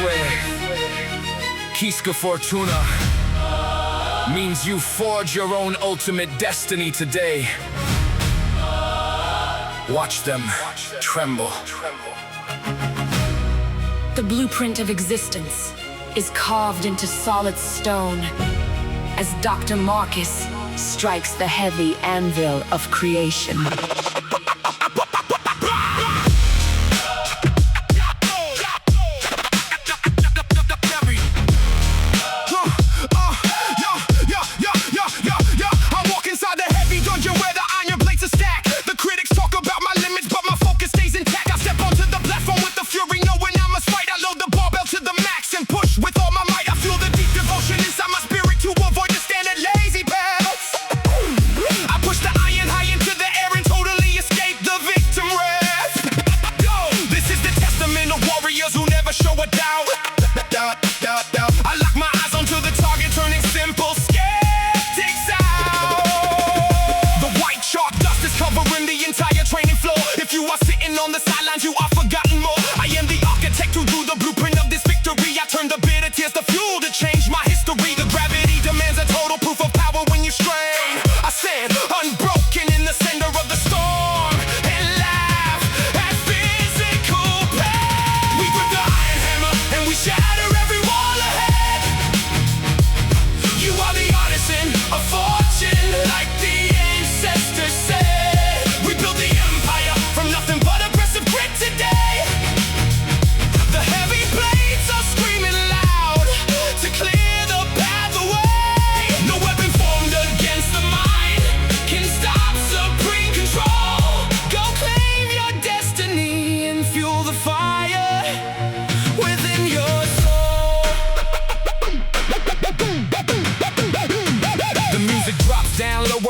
Suae. Quisque Fortuna means you forge your own ultimate destiny today. Watch them tremble. The blueprint of existence is carved into solid stone as Dr.Marcus strikes the heavy anvil of creation.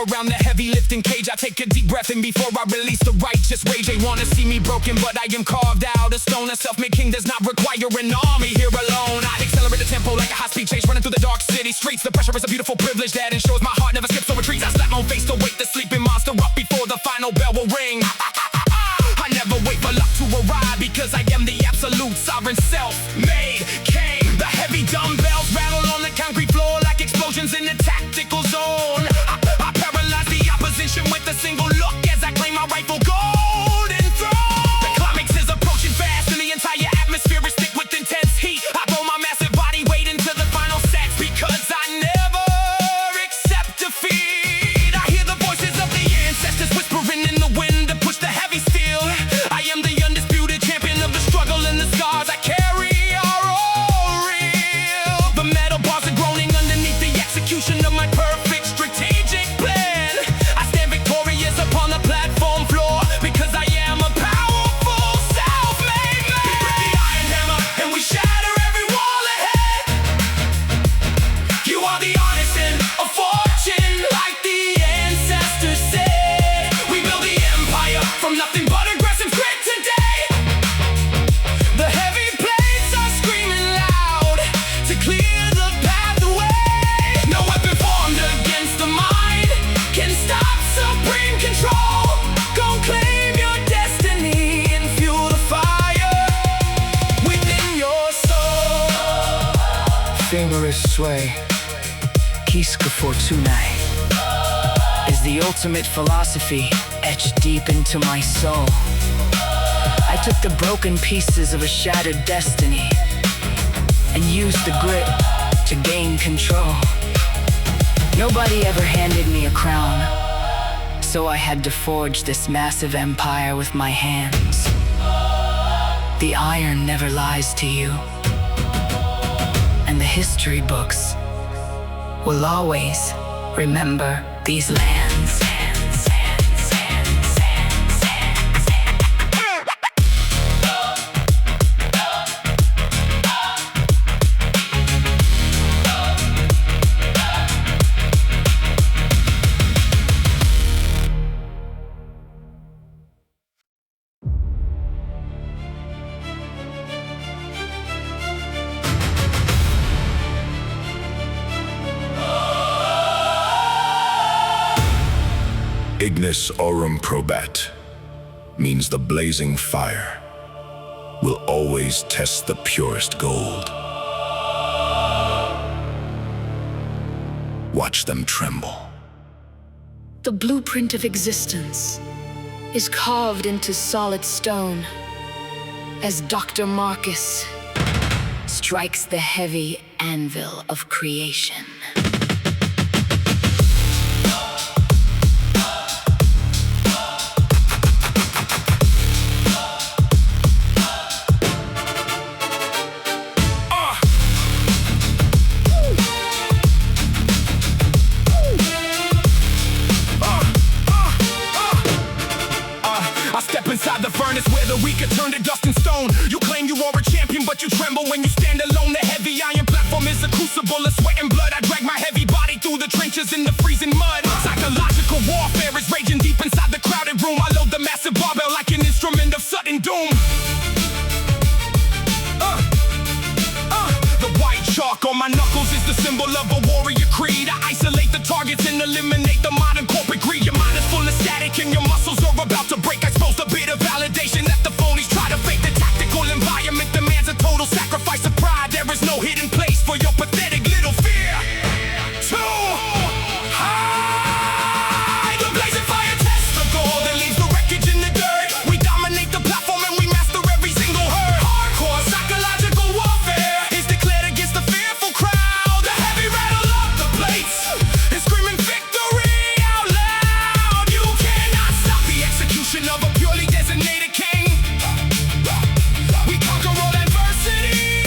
Around the heavy lifting cage, I take a deep breath in before I release the righteous rage. They wanna see me broken, but I am carved out of stone. A self-made king does not require an army here alone. I accelerate the tempo like a high-speed chase, running through the dark city streets. The pressure is a beautiful privilege that ensures my heart never skips or retreats. I slap my own face to wake the sleeping monster up before the final bell will ring. I never wait for luck to arrive, because I am the absolute sovereign self-made king. The heavy dumbbells rattle on the concrete floor like explosions in the tactical zone. With a single look as I claim my rightful golden throne. The climax is approaching fast and the entire atmosphere is thick with intense heat. I throw my massive body weight into the final sets because I never accept defeat. I hear the voices of the ancestors whispering in the wind to push the heavy steel. I am the undisputed champion of the struggle, and the scars I carry are all real. The metal bars are groaning underneath the execution of my perfect strategic plan. Upon the platform floor, because I am a powerful self-made man. We grip the iron hammer and we shatter every wall ahead. You are the artisan of fortune, like the ancestors said. We build the empire from nothing but aggressive grit today. The heavy plates are screaming loud to clear the pathway. No weapon formed against the mind can stop supreme control. Go claim your destiny and fuel the fire within your soul. Vivere Suae, Quisque Fortunae is the ultimate philosophy etched deep into my soul. I took the broken pieces of a shattered destiny and used the grit to gain control. Nobody ever handed me a crown, so I had to forge this massive empire with my hands. The iron never lies to you, and the history books will always remember these lands. Ignis Aurum Probat means the blazing fire. will always test the purest gold. Watch them tremble. The blueprint of existence is carved into solid stone as Dr.Marcus strikes the heavy anvil of creation. Inside the furnace where the weak are turned to dust and stone. You claim you are a champion, but you tremble when you stand alone. The heavy iron platform is a crucible of sweat and blood. I drag my heavy body through the trenches in the freezing mud. Psychological warfare is raging deep inside the crowded room. I load the massive barbell like an instrument of sudden doom. The white chalk on my knuckles is the symbol of a warrior creed. I isolate the targets and eliminate the modern corporate greed. Your mind is full of static and your muscles are about to break. I expose the bit of validation that the phonies try to fake. The tactical environment demands a total sacrifice of pride. There is no hidden place for your pathetic little fear. Too high. The blazing fire tests the gold and leaves the wreckage in the dirt. We dominate the platform and we master every single herd. Hardcore psychological warfare is declared against the fearful crowd. The heavy rattle up the plates and screaming victory out loud. You cannot stop the execution of a purely designated king. We conquer all adversity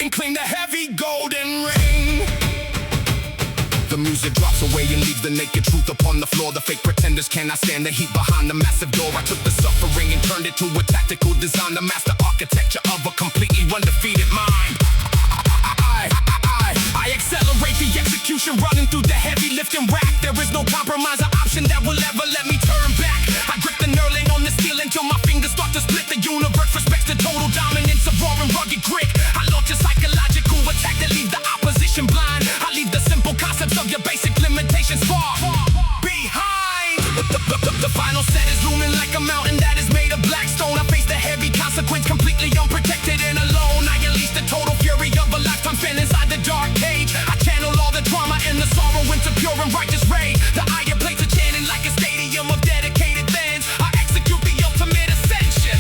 and claim the heavy golden ring. The music drops away and leaves the naked truth upon the floor. The fake pretenders cannot stand the heat behind the massive door. I took the suffering and turned it to a tactical design. The master architecture of a completely undefeated mind. I accelerate the execution, running through the heavy lifting rack. There is no compromise or option that will ever let me turn back. I grip the knurling on the steel until my fingers start to split. The universe respects the total dominance of raw and rugged grit. I launch a psychological attack that leaves the opposition blind. I leave the simple concepts of your basic limitations far behind. The final set is looming like a mountain that is made of black stone. I face the heavy consequence completely unprotected and alone. I unleash the total fury of a lifetime spent inside the dark cage. I channel all the trauma and the sorrow into pure and righteous rage. The iron plates are chanting like a stadium of dedicated fans. I execute the ultimate ascension,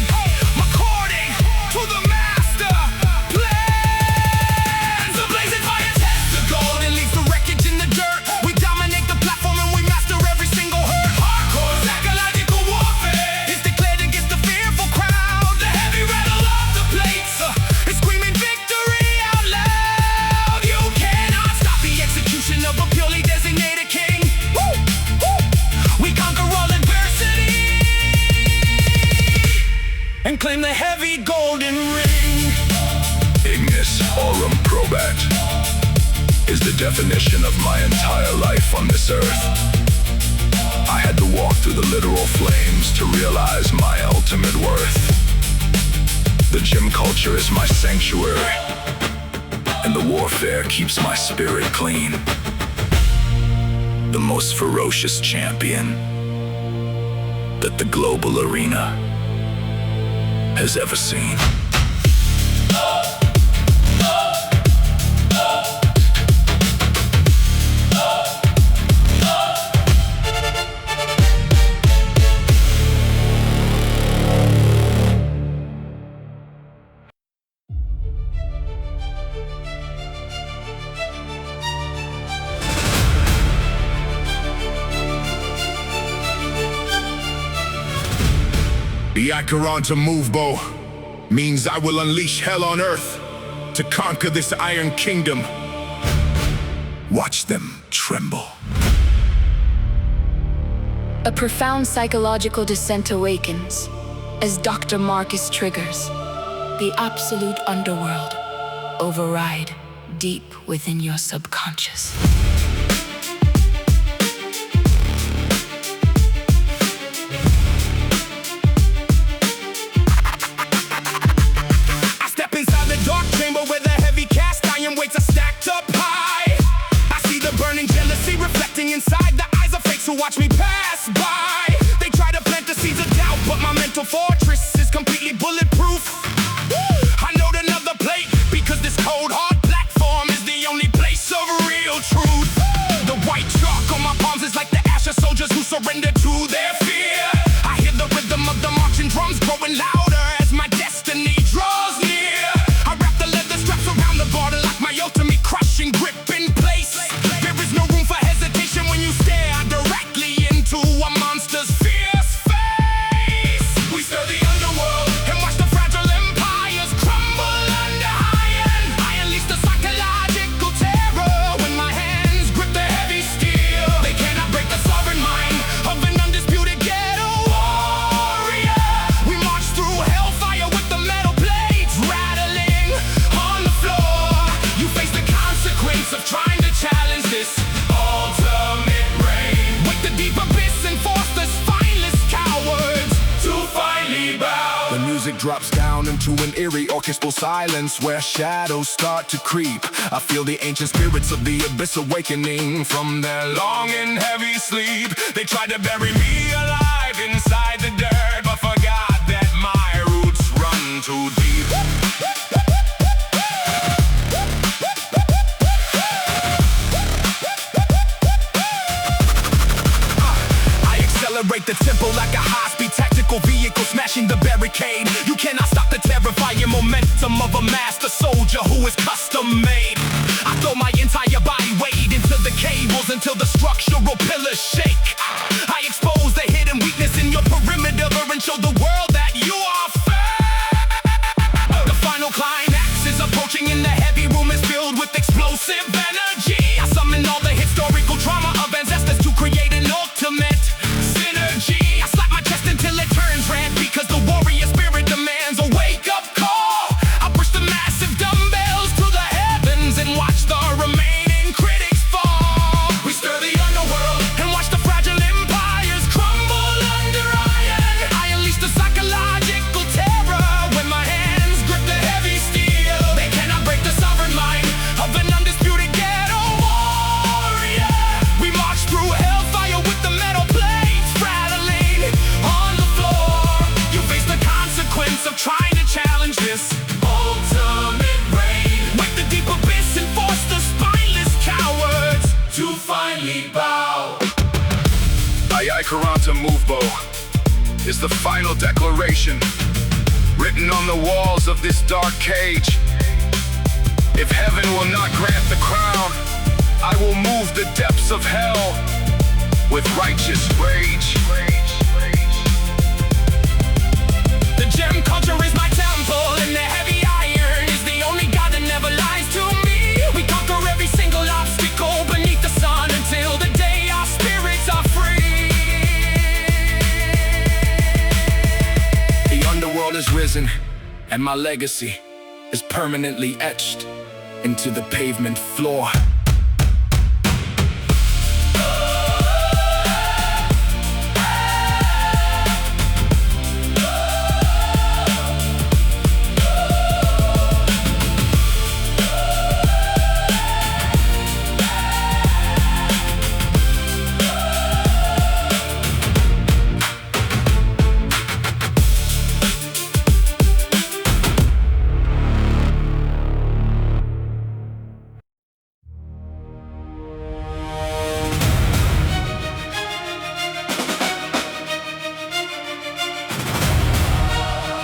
according to the master plans. The blazing fire tests the gold and leaves the wreckage in the dirt. We dominate the platform and we master every single herd. Hardcore psychological warfare is declared against the fearful crowd. The heavy rattle of the plates is screaming victory out loud. You cannot stop the execution of a purely designated king. Woo! Woo! We conquer all adversity and claim the heavy golden ring. Ignis, Aurum, Probat is the definition of my entire life on this earth. I had to walk through the literal flames to realize my ultimate worth. The gym culture is my sanctuary, and the warfare keeps my spirit clean. The most ferocious champion that the global arena has ever seen. The Acheronta Movebo means I will unleash hell on earth to conquer this iron kingdom. Watch them tremble. A profound psychological descent awakens as Dr.Marcus triggers the absolute underworld override deep within your subconscious. I step inside the dark chamber where the heavy cast iron weights are stacked up high. I see the burning jealousy reflecting inside the eyes of fakes who watch me pass by. They try to plant the seeds of doubt, but my mental fortress is surrender to their fear. I hear the rhythm of the marching drums growing louder as my destiny draws near. I wrap the leather straps around the border like my ultimate crushing grip in place. There is no room for hesitation when you stare directly into a monster's fierce face. We stir the underworld and watch the fragile empires crumble under iron. I unleash the psychological terror when my hands grip the heavy steel. They cannot break the sovereign mind of an undisputed ghetto warrior. We march through hellfire with the metal plates rattling on the floor. You face the consequence of trying to challenge this ultimate reign. Wake the deep abyss and force the spineless cowards to finally bow. The music drops down into an eerie orchestral silence where shadows start to creep. I feel the ancient spirits of the abyss awakening from their long and heavy sleep. They tried to bury me alive inside the dirt, but forgot that my roots run too deep. Accelerate the tempo like a high-speed tactical vehicle smashing the barricade. You cannot stop the terrifying momentum of a master soldier who is custom made. I throw my entire body weight into the cables until the structural pillars shake. I expose the hidden weakness in your perimeter and show the world that you are fake. The final climax is approaching and the heavy room is filled with explosive energy. I summon all the historical trauma of ancestors to create an ultimate synergy. I slap my chest until it turns red because the warrior spirit demands a wake-up call. I push the massive dumbbells to the heavens and watch the remaining critics fall. We stir the underworld and watch the fragile empires crumble under iron. I unleash the psychological terror when my hands grip the heavy steel. They cannot break the sovereign mind of an undisputed ghetto warrior. We march through hellfire with the metal plates rattling on the floor. You face the consequence of trying to challenge this ultimate reign. Wake the deep abyss and force the spineless cowards to finally bow. Acheronta Movebo is the final declaration written on the walls of this dark cage. If heaven will not grant the crown, I will move the depths of hell with righteous rage. The gem culture is my temple, and the heavy iron is the only god that never lies to me. We conquer every single obstacle beneath the sun until the day our spirits are free. The underworld is risen, and my legacy is permanently etched into the pavement floor.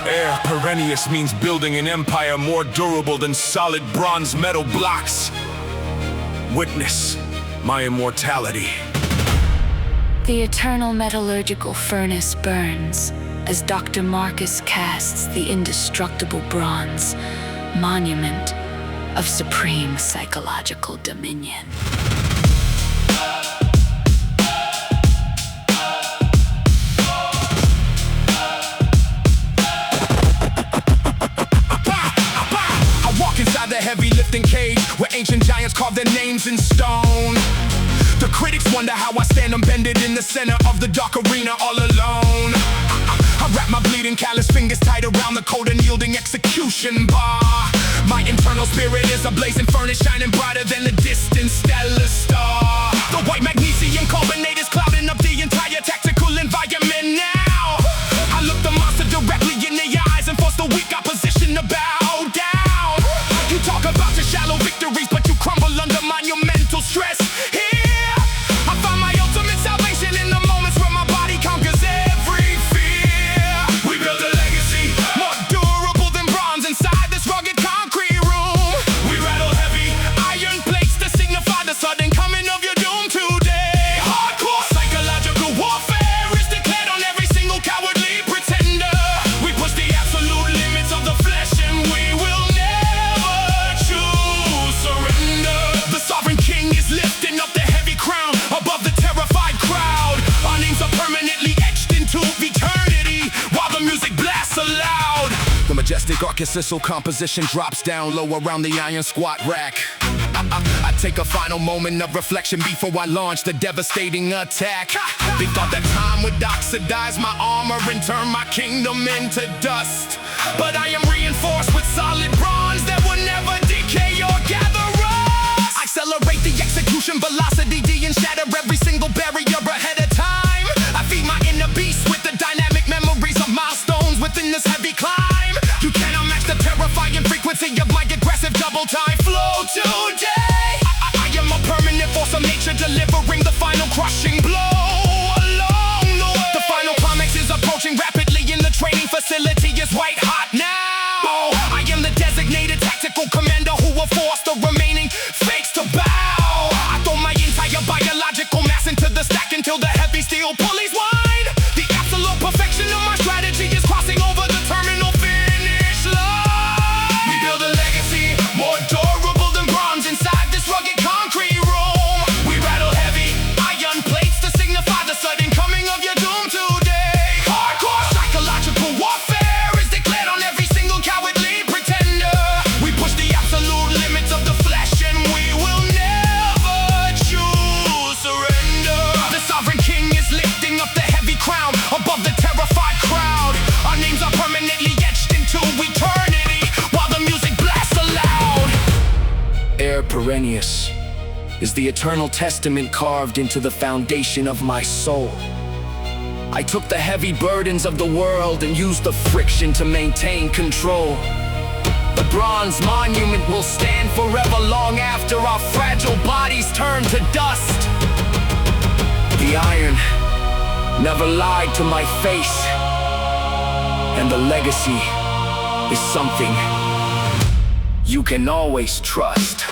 Aere Perennius means building an empire more durable than solid bronze metal blocks. Witness my immortality. The eternal metallurgical furnace burns as Dr.Marcus casts the indestructible bronze monument of supreme psychological dominion. Inside the heavy lifting cage where ancient giants carve their names in stone. The critics wonder how I stand unbended in the center of the dark arena all alone. I wrap my bleeding callous fingers tight around the cold and yielding execution bar. My internal spirit is a blazing furnace shining brighter than the distant stellar star. The white magnesium carbonate is clouding up the entire tactical environment now. I look the monster directly in the eyes and force the weak opposition to bow down. You talk about your shallow victories, but you crumble under monumental stress. Here, I find my ultimate salvation in the moments where majestic archicycil composition drops down low around the iron squat rack. I take a final moment of reflection before I launch the devastating attack. They thought that time would oxidize my armor and turn my kingdom into dust. But I am reinforced with solid bronze that will never decay or gather rust. I accelerate the execution velocity, and shatter every single barrier ahead of time. I feed my inner beast with the dynamic memories of milestones within this heavy climb. You cannot match the terrifying frequency of my aggressive double time flow today. I am a permanent force of nature, delivering the final crushing blow along the way. The final climax is approaching rapidly, and the training facility is white hot now. I am the designated tactical commander who will force the remaining fakes to bow. I throw my entire biological mass into the stack until the heavy steel pulleys whine. The absolute perfection of my strategy is crossing over the terminal finish line. We build a legacy more durable than bronze inside this rugged concrete room. We rattle heavy iron plates to signify the sudden coming of your doom today. Hardcore psychological warfare is declared on every single cowardly pretender. We push the absolute limits of the flesh, and we will never choose surrender. The sovereign king is lifting up the heavy crown above the terrified crowd. Our names are permanently etched into eternity while the music blasts aloud. Aere Perennius is the eternal testament carved into the foundation of my soul. I took the heavy burdens of the world and used the friction to maintain control. The bronze monument will stand forever long after our fragile bodies turn to dust. The iron never lied to my face, and the legacy is something you can always trust.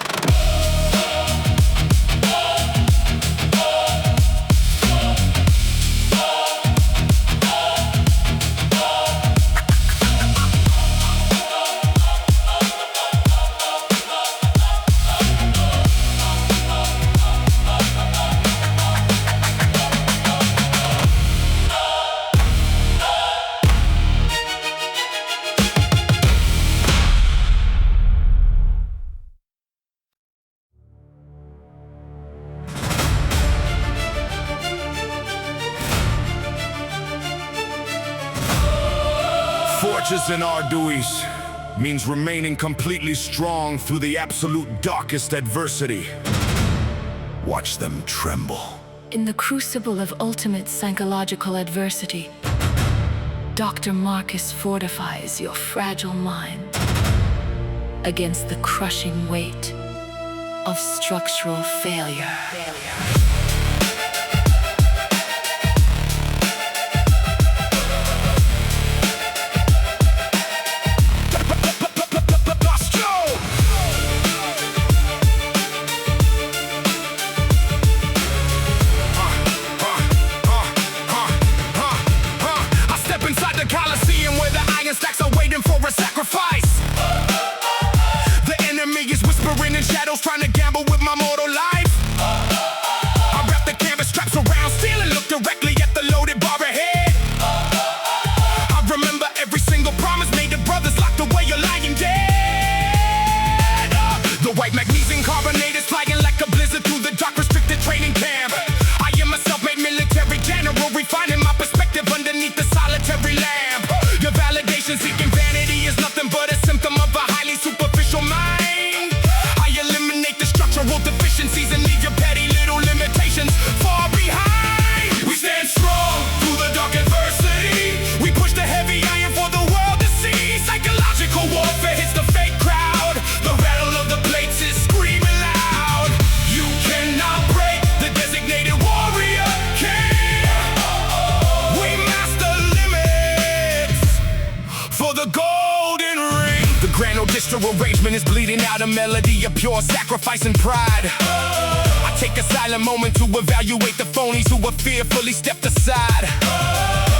Fortis In Arduis means remaining completely strong through the absolute darkest adversity. Watch them tremble. In the crucible of ultimate psychological adversity, Dr.Marcus fortifies your fragile mind against the crushing weight of structural failure. Stacks are waiting for a sacrifice. The enemy is whispering in shadows, trying to gamble with my mortal life. I wrap the canvas straps around steel and look directly at the loaded bar ahead. I remember every single promise made to brothers locked away or lying dead. The white magnesium carbonate is flying like a blizzard through the dark restricted training camp. I am a self-made military general, refining my perspective underneath the solitary lamp. Your validation seeking vanity is nothing but a symptom of a highly superficial mind. I eliminate the structural deficiencies and leave your petty little limitations far behind. We stand strong through the dark adversity. We push the heavy iron for the world to see. Psychological warfare hits the fake crowd. The rattle of the plates is screaming loud. You cannot break the designated warrior king. We master limits for the golden ring. The grand orchestral arrangement is bleeding out a melody of pure sacrifice and pride. I take a silent moment to evaluate the phonies who were fearfully stepped aside.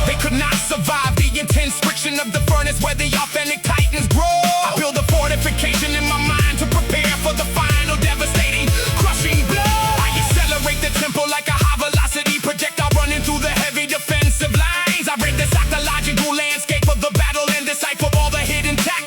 They could not survive the intense friction of the furnace where the authentic titans grow. I build a fortification in my mind to prepare for the final devastating crushing blow. I accelerate the tempo like a high velocity projectile running through the heavy defensive lines. I read the psychological landscape of the battle and decipher all the hidden tactics.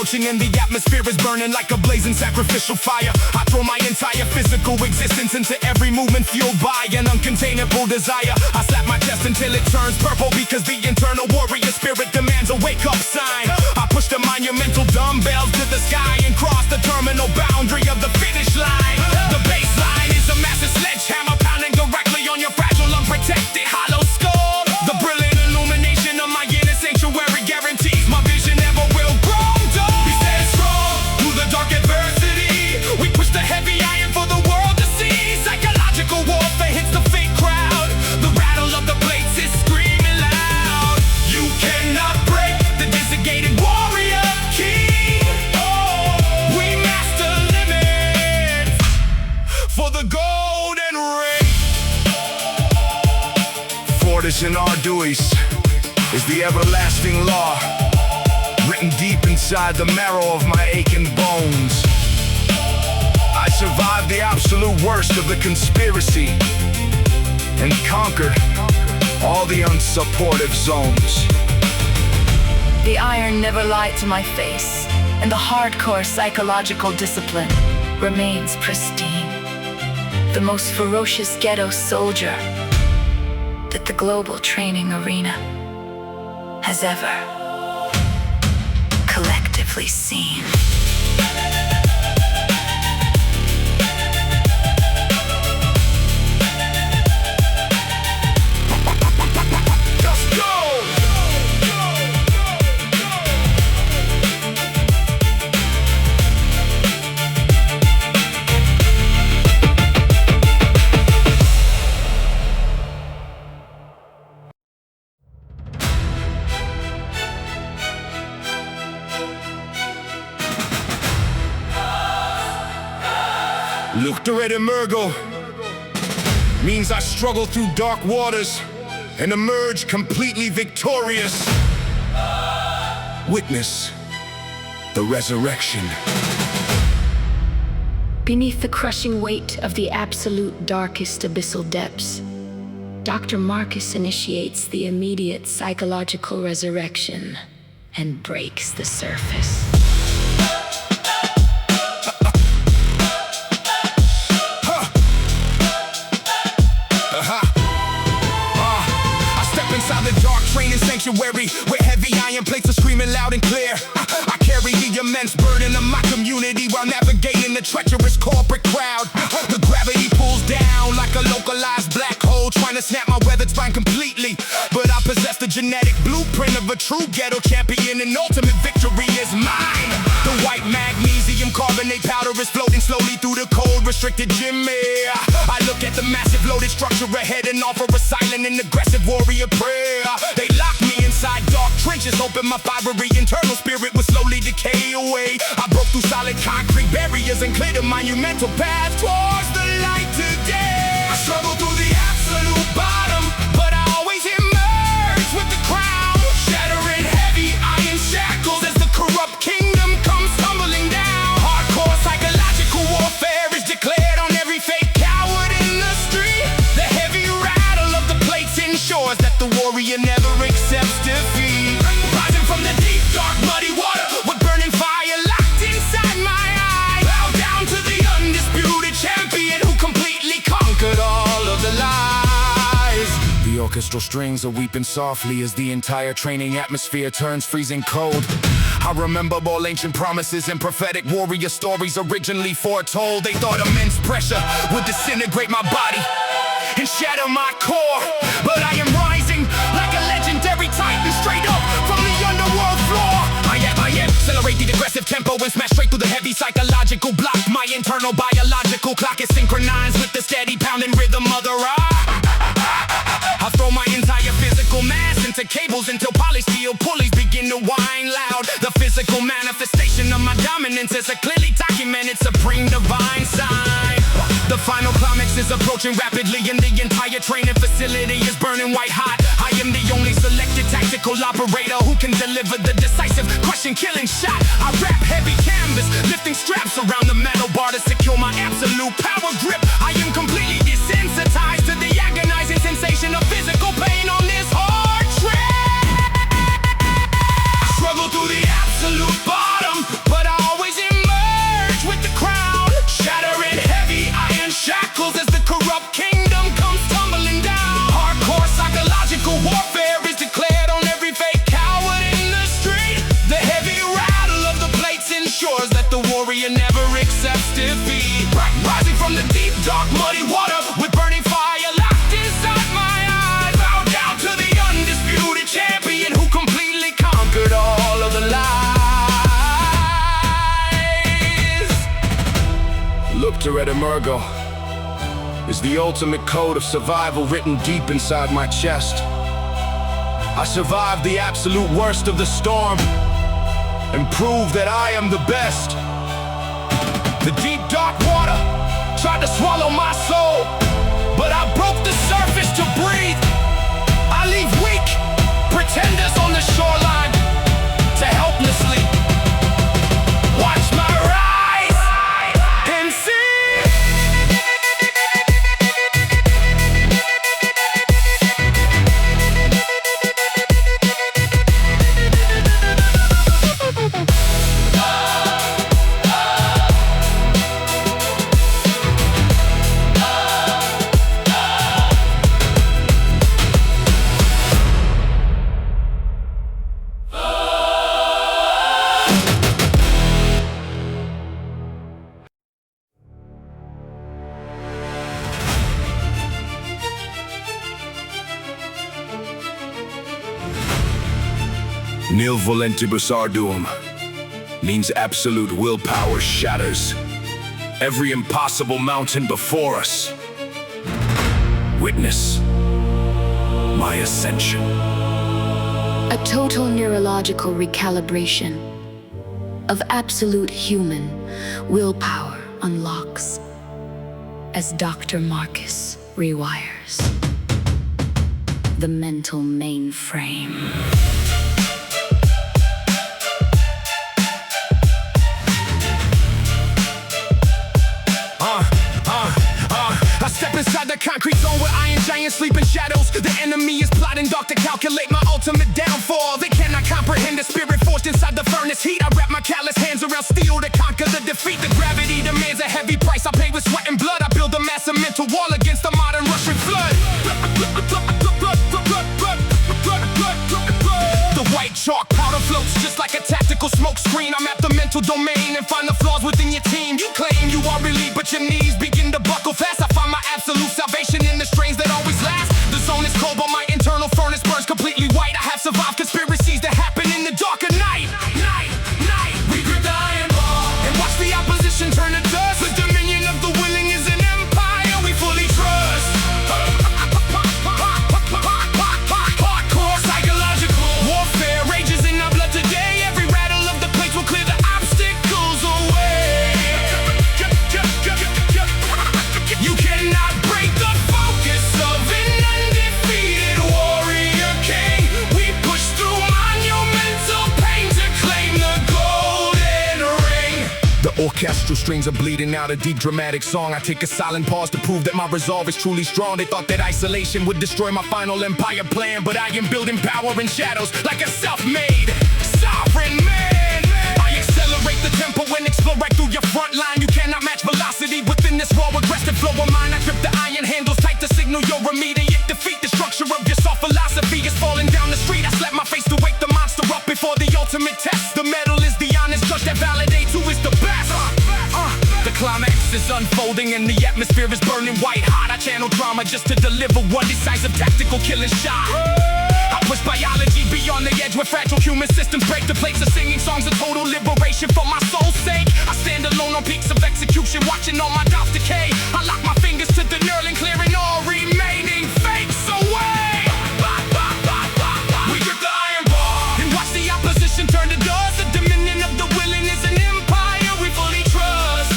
approaching and the atmosphere is burning like a blazing sacrificial fire. I throw my entire physical existence into every movement fueled by an uncontainable desire. I slap my chest until it turns purple because the internal warrior spirit demands a wake-up sign. I push the monumental dumbbells to the sky and cross the terminal boundary of the finish line. The baseline is a massive sledgehammer pounding directly on your fragile, unprotected, hollow skull. The brilliant illumination of my inner sanctuary guarantees my vision never will grow dull. We stand strong through the dark adversity. We push the heavy iron for the world to see. Psychological warfare hits the fake crowd. The rattle of the plates is screaming loud. You cannot break the designated warrior key. Oh, we master limits for the golden ring. Fortis In Arduis is the everlasting law, written deep inside the marrow of my aching bones. I survived the absolute worst of the conspiracy and conquered all the unsupportive zones. The iron never lied to my face, and the hardcore psychological discipline remains pristine. The most ferocious ghetto soldier that the global training arena has ever collectively seen. Let's go! Luctor Et Emergo means I struggle through dark waters and emerge completely victorious. Witness the resurrection. Beneath the crushing weight of the absolute darkest abyssal depths, Dr.Marcus initiates the immediate psychological resurrection and breaks the surface. Training sanctuary where heavy iron plates are screaming loud and clear. I carry the immense burden of my community while navigating the treacherous corporate crowd. The gravity pulls down like a localized black hole, trying to snap my weathered spine completely. But I possess the genetic blueprint of a true ghetto champion, and ultimate victory is mine. The white magnesium carbonate powder is floating slowly through the cold, restricted gym air. I look at the massive loaded structure ahead and offer a silent and aggressive warrior prayer. They locked me inside dark trenches, hoping my fiery internal spirit would slowly decay away. I broke through solid concrete barriers and cleared a monumental path towards the light today. I struggle through the absolute bottom, but I always emerge with the crown. Shattering heavy iron shackles as the corrupt kingdom comes tumbling down. Hardcore psychological warfare is declared on every fake coward in the street. The heavy rattle of the plates ensures that the warrior never accepts defeat. Rising from the deep, dark, muddy water with burning fire locked inside my eye. Bow down to the undisputed champion who completely conquered all of the lies. The orchestral strings are weeping softly as the entire training atmosphere turns freezing cold. I remember all ancient promises and prophetic warrior stories originally foretold. They thought immense pressure would disintegrate my body and shatter my core. But I am rising like a legendary titan straight up from the underworld floor. I accelerate the aggressive tempo and smash straight through the heavy psychological block. My internal biological clock is synchronized with the steady pounding rhythm of the rock. I throw my entire physical mass into cables until polished steel pulleys begin to whine loud. The physical manifestation of my dominance is a clearly documented supreme divine sign. The final climax is approaching rapidly and the entire training facility is burning white hot. I am the only selected tactical operator who can deliver the decisive, crushing, killing shot. I wrap heavy canvas, lifting straps around the metal bar to secure my absolute power grip. I am completely desensitized to the agonizing sensation of physical pain on this hard track. I struggle through the absolute bottom, Luctor Et Emergo is the ultimate code of survival written deep inside my chest. I survived the absolute worst of the storm and proved that I am the best. The deep dark water tried to swallow my soul, but I broke the surface to breathe. I leave weak pretenders on the shoreline to helplessly watch my rise and see. Nil Volentibus Arduum means absolute willpower shatters every impossible mountain before us. Witness my ascension. A total neurological recalibration of absolute human willpower unlocks as Dr.Marcus rewires the mental mainframe. Step inside the concrete zone where iron giants sleep in shadows. The enemy is plotting dark to calculate my ultimate downfall. They cannot comprehend the spirit forged inside the furnace heat. I wrap my callous hands around steel to conquer the defeat. The gravity demands a heavy price I pay with sweat and blood. I build a massive mental wall against the modern Russian flood. The white chalk powder floats just like a tactical smoke screen. I'm at the mental domain and find the flaws within your team. You claim you are elite, but your knees begin to buckle fast. I find my absolute salvation in the strains that always last. The zone is cold, but my internal furnace burns completely white. I have survived conspiracies that happen in the dark of night. We grip the iron ball and watch the opposition turn to dust. The dominion of the willing is an empire we fully trust. Hardcore psychological warfare rages in our blood today. Every rattle of the plates will clear the obstacles away. You cannot break the focus of an undefeated warrior king. We push through monumental pain to claim the golden ring. The orchestral strings are bleeding out a deep dramatic song. I take a silent pause to prove that my resolve is truly strong. They thought that isolation would destroy my final empire plan, but I am building power in shadows like a self-made sovereign man. I accelerate the tempo and explode right through your front line. You cannot match velocity within this raw aggressive flow of mine. I grip the iron handles tight to signal your immediate defeat. The structure of your soft philosophy is falling down the street. I slap my face to wake the monster up before the ultimate test. The metal is the honest judge that validates who is the best. The climax is unfolding and the atmosphere is burning white hot. I channel drama just to deliver one decisive tactical killing shot. I push biology beyond the edge where fragile human systems break. The plates of singing songs of total liberation for my soul's sake. I stand alone on peaks of execution, watching all my doubts decay. I lock my fingers to the knurling, clearing all remaining fakes away. We grip the iron ball and watch the opposition turn to dust. The dominion of the willing is an empire we fully trust.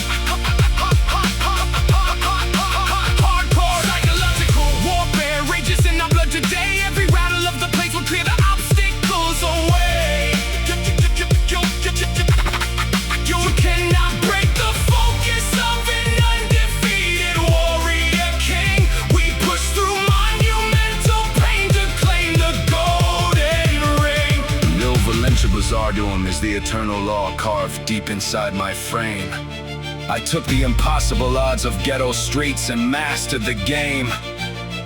Hardcore psychological warfare rages in our blood today. Every rattle of the plates will clear the obstacles away. You cannot break the focus of an undefeated warrior king. We push through monumental pain to claim the golden ring. Nil Volentibus Arduum is the eternal law carved deep inside my frame. I took the impossible odds of ghetto streets and mastered the game.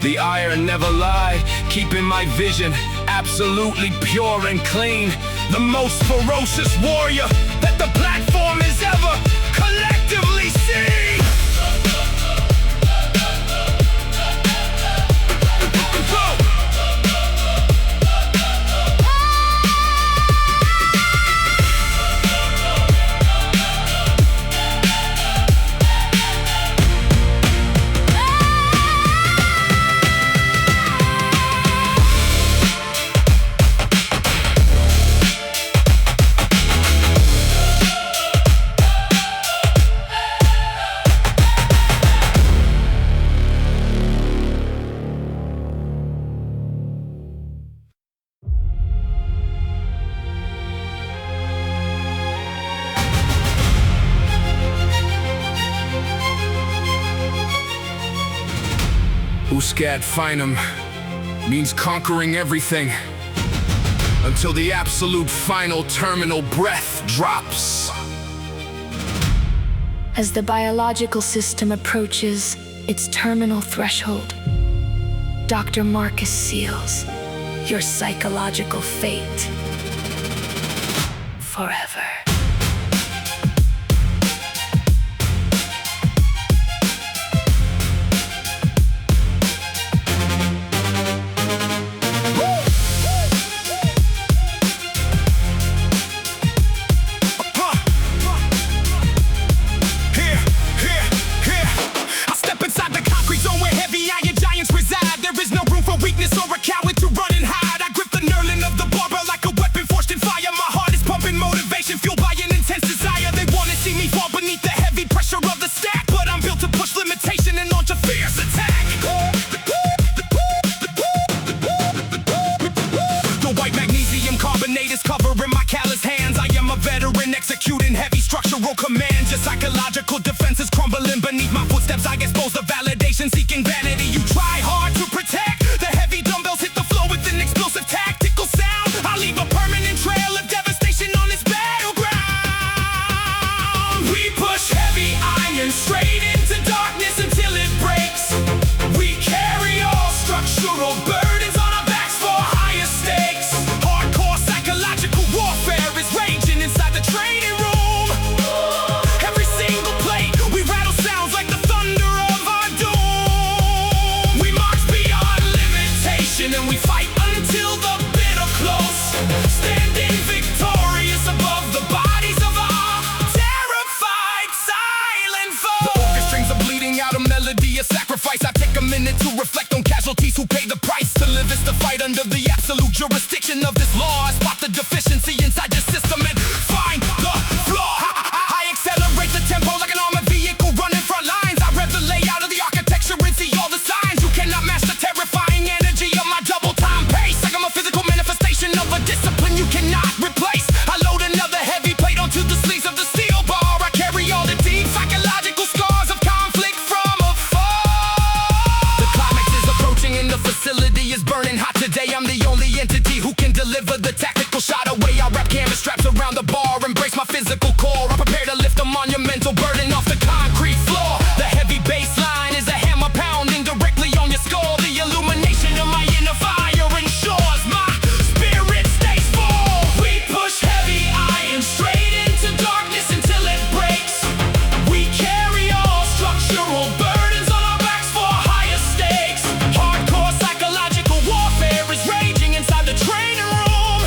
The iron never lied, keeping my vision absolutely pure and clean. The most ferocious warrior that the platform has ever collectively seen. Usque Ad Finem means conquering everything until the absolute final terminal breath drops. As the biological system approaches its terminal threshold, Dr.Marcus seals your psychological fate forever. Executing heavy structural commands. Your psychological defenses crumbling beneath my footsteps. I expose the validation seeking vanity you try hard to protect. The heavy dumbbells hit the floor with an explosive tactical sound. I'll leave a permanent trail of devastation on this battleground. We push heavy iron straight into darkness until it breaks. We carry all structural burdens on our backs for higher stakes. Hardcore psychological warfare is raging inside the training room. Every single plate, we rattle sounds like the thunder of our doom. We march beyond limitation and we fight until the bitter close. Standing victorious above the bodies of our terrified silent foes. The orchestra strings are bleeding out a melody of sacrifice. I take a minute to reflect on casualties who pay the price. To live is to fight under the absolute jurisdiction of this law. I spot the deficiency inside your system and find the flaw. I accelerate the tempo like an armored vehicle running front lines. I rev the layout of the architecture and see all the signs. You cannot match the terrifying energy of my double time pace. Like I'm a physical manifestation of a discipline you cannot replace. I load another heavy plate onto the sleeves of the steel bar. I carry all the deep psychological scars of conflict from afar. The climax is approaching and the facility is burning hot. Today I'm the only entity who can deliver the tactical shot away. I wrap camera straps around the bar, embrace my physical core. I'm prepared to lift a monumental burden off the concrete floor. The heavy bass line is a hammer pounding directly on your skull. The illumination of my inner fire ensures my spirit stays full. We push heavy iron straight into darkness until it breaks. We carry all structural burdens on our backs for higher stakes. Hardcore psychological warfare is raging inside the training room.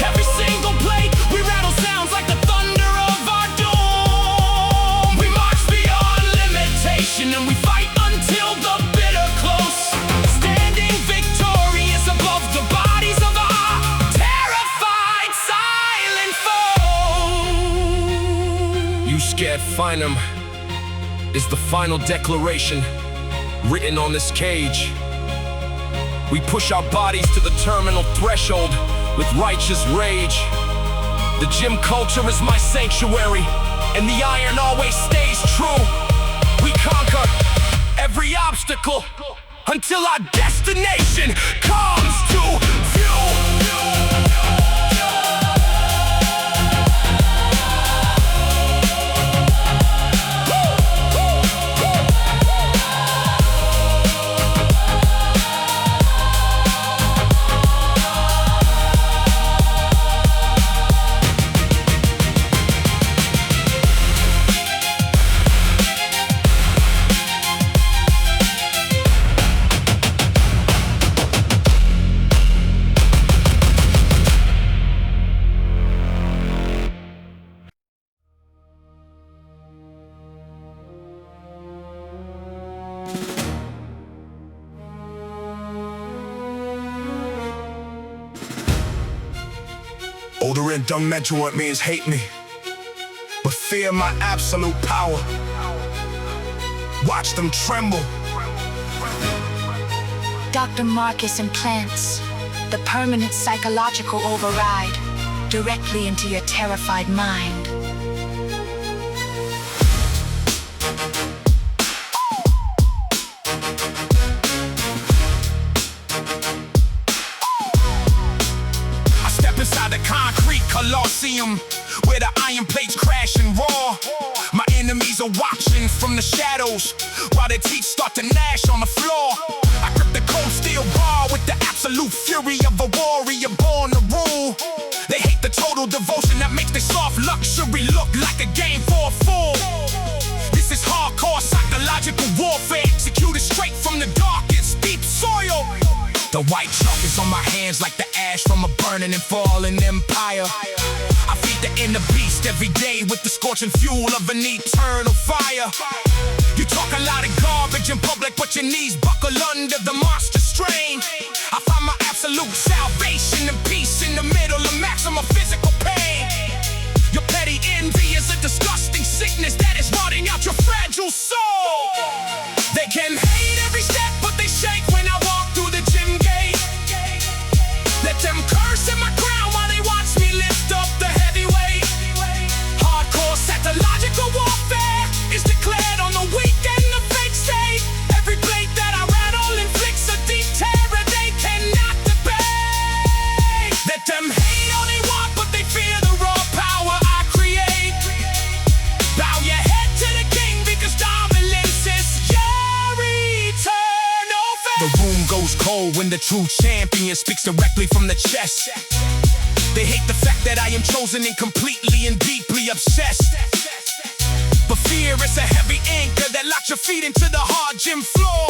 Every single plate, we rattle sounds like the thunder of our doom. We march beyond limitation and we fight until the bitter close. Standing victorious above the bodies of our terrified silent foes. Usque Ad Finem is the final declaration written on this cage. We push our bodies to the terminal threshold with righteous rage. The gym culture is my sanctuary, and the iron always stays true. We conquer every obstacle until our destination comes to view. Oderint Dum Metuant means hate me, but fear my absolute power. Watch them tremble. Dr.Marcus implants the permanent psychological override directly into your terrified mind. the concrete colosseum, where the iron plates crash and roar. My enemies are watching from the shadows, while their teeth start to gnash on the floor. I grip the cold steel bar with the absolute fury of a warrior born to rule. They hate the total devotion that makes their soft luxury look like a game for a fool. This is hardcore psychological warfare, executed straight from the darkest deep soil. The white chalk is on my hands like the ash from a burning and falling empire. I feed the inner beast every day with the scorching fuel of an eternal fire. You talk a lot of garbage in public, but your knees buckle under the monster strain. I find my absolute salvation and peace in the middle of maximum physical pain. Your petty envy is a disgusting sickness that is rotting out your fragile soul. They can hate every step, but they shake when I walk through the gym gate. Let them curse in my crown while they watch me lift up the heavyweight. Hardcore psychological warfare is declared on the weak and the fake state. Every blade that I rattle inflicts a deep terror they cannot debate. Let them hate all they want, but they fear the raw power I create. Bow your head to the king because dominance is your eternal fate. The room goes cold when the true champion speaks directly from the chest. They hate the fact that I am chosen and completely and deeply obsessed. But fear is a heavy anchor that locks your feet into the hard gym floor.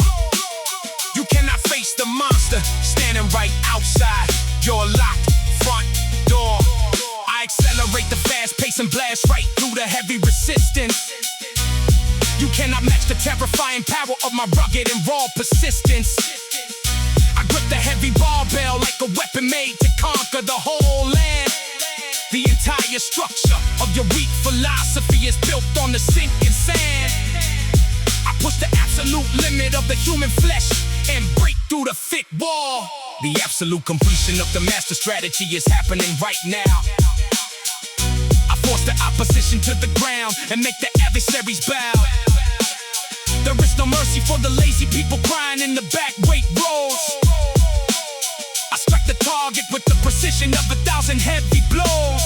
You cannot face the monster standing right outside your locked front door. I accelerate the fast pace and blast right through the heavy resistance. You cannot match the terrifying power of my rugged and raw persistence. I grip the heavy barbell like a weapon made to conquer the whole land. The entire structure of your weak philosophy is built on the sinking sand. I push the absolute limit of the human flesh and break through the thick wall. The absolute completion of the master strategy is happening right now. I force the opposition to the ground and make the adversaries bow. There is no mercy for the lazy people crying in the back weight rows. I strike the target with the precision of 1,000 heavy blows.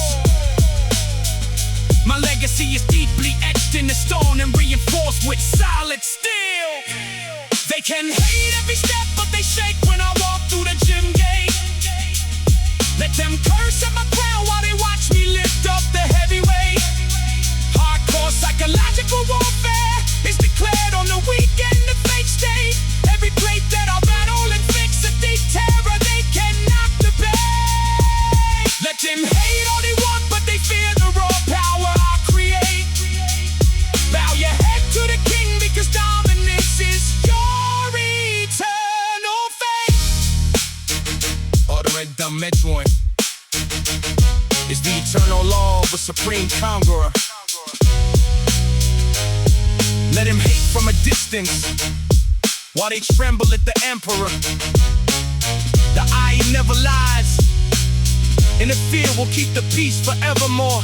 My legacy is deeply etched in the stone and reinforced with solid steel. They can hate every step, but they shake when I walk through the gym gate. Let them curse at my crown while they watch me lift up the heavyweight. Hardcore psychological warfare is declared on the weak and the fake state. Every plate that I battle inflicts a deep terror they cannot debate. Let them hate all they want, but they fear the raw power I create. Bow your head to the king because dominance is your eternal fate. Oderint Dum Metuant is the eternal law of a supreme conqueror. Let him hate from a distance while they tremble at the emperor. The eye never lies, and the fear will keep the peace forevermore.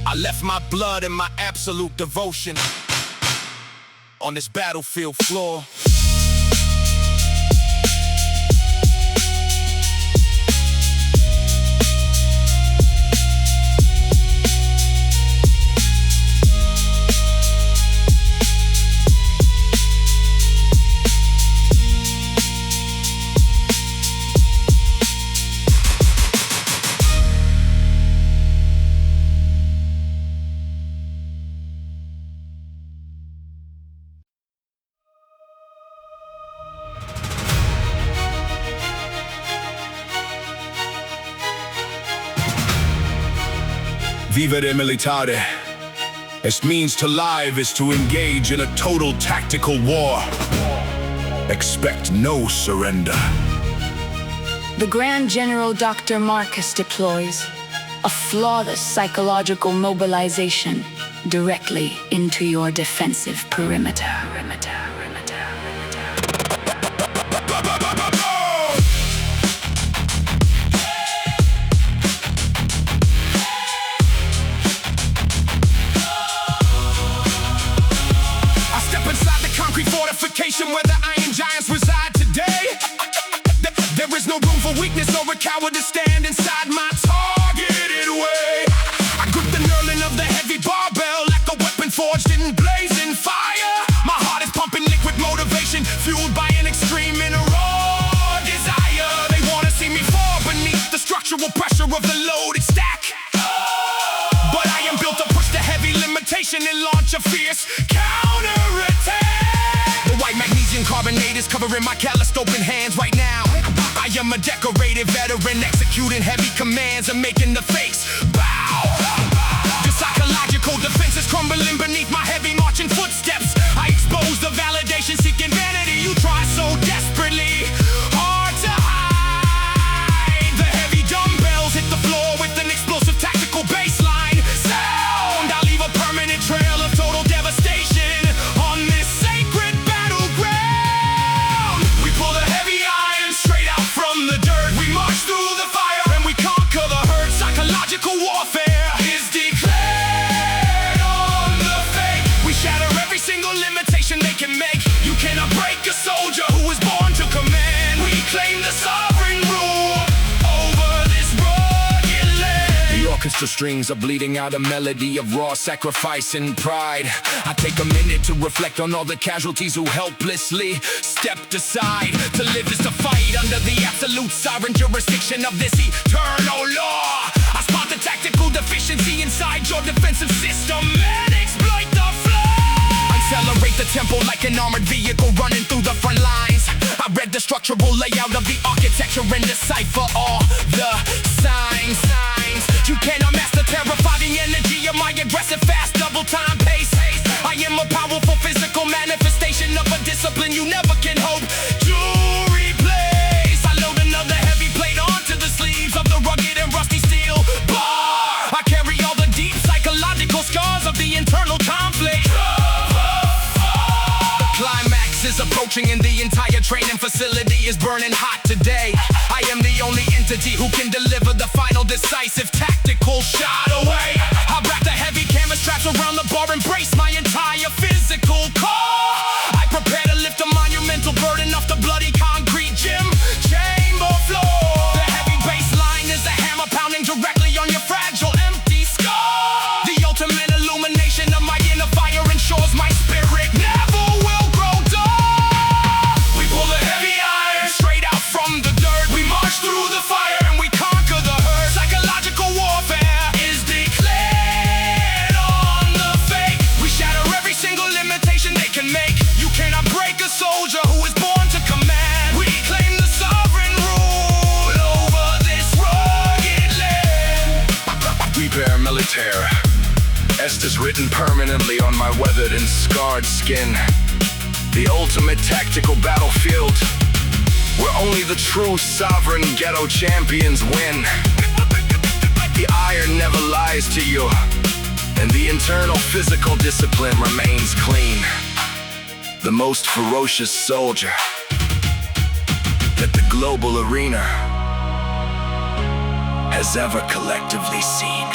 I left my blood and my absolute devotion on this battlefield floor. Vivere Militare Est means to live is to engage in a total tactical war. Expect no surrender. The Grand General Dr.Marcus deploys a flawless psychological mobilization directly into your defensive perimeter. Fortification where the iron giants reside today. There is no no room for weakness or a coward to stand inside my targeted way. I grip the knurling of the heavy barbell like a weapon forged in blazing fire. My heart is pumping liquid motivation, fueled by an extreme and a raw desire. They wanna see me fall beneath the structural pressure of the loaded stack. But I am built to push the heavy limitation and launch a fierce counterattack. The white magnesium carbonate is covering my calloused open hands right now. I am a decorated veteran executing heavy commands and making the fakes bow. The psychological defenses crumbling beneath my heavy marching footsteps. I expose the validation-seeking vanity you try so desperately hard to hide. The heavy dumbbells hit the floor with an explosive tactical baseline sound. I leave a permanent trail of total devastation on this sacred battleground. We pull the heavy iron straight out from the dirt. We march through the fire and we conquer the hurt. Psychological warfare is declared on the fake. We shatter every single limitation they can make. You cannot break a soldier who was born to command. We claim the sovereign rule over this rugged land. The orchestra strings are bleeding out a melody of raw sacrifice and pride. I take a minute to reflect on all the casualties who helplessly stepped aside. To live is to fight under the absolute sovereign jurisdiction of this eternal law. I spot the tactical deficiency inside your defensive system and exploit the flaw. Accelerate the tempo like an armored vehicle running through the front lines. I read the structural layout of the architecture and decipher all the signs. You cannot master terrifying energy of my aggressive fast double time pace. I am a powerful physical manifestation of a discipline you never can hope to replace. I load another heavy plate onto the sleeves of the rugged and rusty steel bar. I carry all the deep psychological scars of the internal conflict. The climax is approaching and the entire training facility is burning hot today. I am the only entity who can deliver the final decisive tactical shot away. I wrap the heavy canvas straps around the bar and brace my entire physical core. I prepare to lift a monumental burden off the bloody concrete gym chamber floor. The heavy bass line is a hammer pounding directly on your fragile empty skull. The ultimate illumination of my inner fire ensures my spirit never will grow dull. We pull the heavy iron straight out from the dirt. We march through the fire and we conquer the hurt. Psychological warfare is declared on the fake. We shatter every single limitation they can make. You cannot break a soldier who is born to command. We claim the sovereign rule over this rugged land. Vivere Militare Est is written permanently on my weathered and scarred skin. The ultimate tactical battlefield where only the true sovereign ghetto champions win. The iron never lies to you, and the internal physical discipline remains clean. The most ferocious soldier that the global arena has ever collectively seen.